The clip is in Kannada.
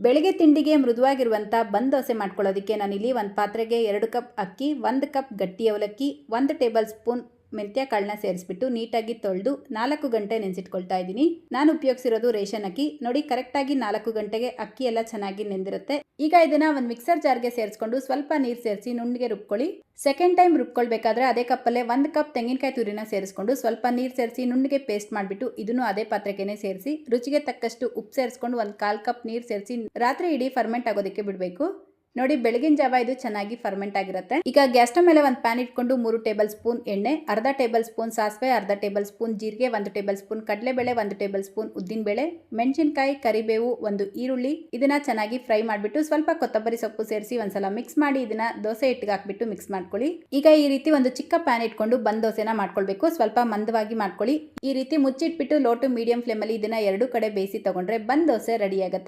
ಬೆಳಿಗ್ಗೆ ತಿಂಡಿಗೆ ಮೃದುವಾಗಿರುವಂಥ ಬಂದ್ ದೋಸೆ ಮಾಡ್ಕೊಳ್ಳೋದಕ್ಕೆ ನಾನಿಲ್ಲಿ ಒಂದು ಪಾತ್ರೆಗೆ 2 ಕಪ್ ಅಕ್ಕಿ, 1 ಕಪ್ ಗಟ್ಟಿ ಅವಲಕ್ಕಿ, 1 ಟೇಬಲ್ ಸ್ಪೂನ್ ಮೆಂತ್ಯ ಕಾಳನ್ನ ಸೇರಿಸ್ಬಿಟ್ಟು ನೀಟಾಗಿ ತೊಳೆದು 4 ಗಂಟೆ ನೆನೆಸಿಟ್ಕೊಳ್ತಾ ಇದ್ದೀನಿ. ನಾನು ಉಪಯೋಗಿಸಿರೋದು ರೇಷನ್ ಅಕ್ಕಿ. ನೋಡಿ, ಕರೆಕ್ಟಾಗಿ 4 ಗಂಟೆಗೆ ಅಕ್ಕಿ ಎಲ್ಲ ಚೆನ್ನಾಗಿ ನೆಂದಿರುತ್ತೆ. ಈಗ ಇದನ್ನ ಒಂದು ಮಿಕ್ಸರ್ ಜಾರ್ಗೆ ಸೇರಿಸ್ಕೊಂಡು ಸ್ವಲ್ಪ ನೀರು ಸೇರಿಸಿ ನುಣ್ಣಗೆ ರುಬ್ಕೊಳ್ಳಿ. ಸೆಕೆಂಡ್ ಟೈಮ್ ರುಬ್ಕೊಳ್ಬೇಕಾದ್ರೆ ಅದೇ ಕಪ್ಪಲ್ಲೇ 1 ಕಪ್ ತೆಂಗಿನಕಾಯಿ ತುರಿನ ಸೇರಿಸ್ಕೊಂಡು ಸ್ವಲ್ಪ ನೀರು ಸೇರಿಸಿ ನುಣ್ಣಗೆ ಪೇಸ್ಟ್ ಮಾಡಿಬಿಟ್ಟು ಇದನ್ನು ಅದೇ ಪಾತ್ರೆಗೆ ಸೇರಿಸಿ ರುಚಿಗೆ ತಕ್ಕಷ್ಟು ಉಪ್ಪು ಸೇರಿಸ್ಕೊಂಡು 1/4 ಕಪ್ ನೀರು ಸೇರಿಸಿ ರಾತ್ರಿ ಇಡೀ ಫರ್ಮೆಂಟ್ ಆಗೋದಕ್ಕೆ ಬಿಡಬೇಕು. ನೋಡಿ, ಬೆಳಗಿನ ಜಾವ ಇದು ಚೆನ್ನಾಗಿ ಫರ್ಮೆಂಟ್ ಆಗಿರುತ್ತೆ. ಈಗ ಗ್ಯಾಸ್ ಸ್ಟವ್ ಮೇಲೆ ಒಂದು ಪ್ಯಾನ್ ಇಟ್ಕೊಂಡು 3 ಟೇಬಲ್ ಸ್ಪೂನ್ ಎಣ್ಣೆ, ಅರ್ಧ ಟೇಬಲ್ ಸ್ಪೂನ್ ಸಾಸಿವೆ, ಅರ್ಧ ಟೇಬಲ್ ಸ್ಪೂನ್ ಜೀರಿಗೆ, 1 ಟೇಬಲ್ ಸ್ಪೂನ್ ಕಡಲೆಬೇಳೆ, 1 ಟೇಬಲ್ ಸ್ಪೂನ್ ಉದ್ದಿನಬೇಳೆ, ಮೆಣಸಿನಕಾಯಿ, ಕರಿಬೇವು, 1 ಈರುಳ್ಳಿ ಇದನ್ನ ಚೆನ್ನಾಗಿ ಫ್ರೈ ಮಾಡಿಬಿಟ್ಟು ಸ್ವಲ್ಪ ಕೊತ್ತಂಬರಿ ಸೊಪ್ಪು ಸೇರಿಸಿ ಒಂದ್ಸಲ ಮಿಕ್ಸ್ ಮಾಡಿ ಇದನ್ನ ದೋಸೆ ಹಿಟ್ಟಿಗೆ ಹಾಕ್ಬಿಟ್ಟು ಮಿಕ್ಸ್ ಮಾಡ್ಕೊಳ್ಳಿ. ಈಗ ಈ ರೀತಿ ಒಂದು ಚಿಕ್ಕ ಪ್ಯಾನ್ ಇಟ್ಕೊಂಡು ಬಂದ್ ದೋಸೆನ ಮಾಡ್ಕೊಳ್ಬೇಕು. ಸ್ವಲ್ಪ ಮಂದವಾಗಿ ಮಾಡ್ಕೊಳ್ಳಿ. ಈ ರೀತಿ ಮುಚ್ಚಿಟ್ಬಿಟ್ಟು ಲೋ ಟು ಮೀಡಿಯಂ ಫ್ಲೇಮಲ್ಲಿ ಇದನ್ನ 2 ಕಡೆ ಬೇಯಿಸಿ ತಗೊಂಡ್ರೆ ಬಂದ್ ದೋಸೆ ರೆಡಿ ಆಗುತ್ತೆ.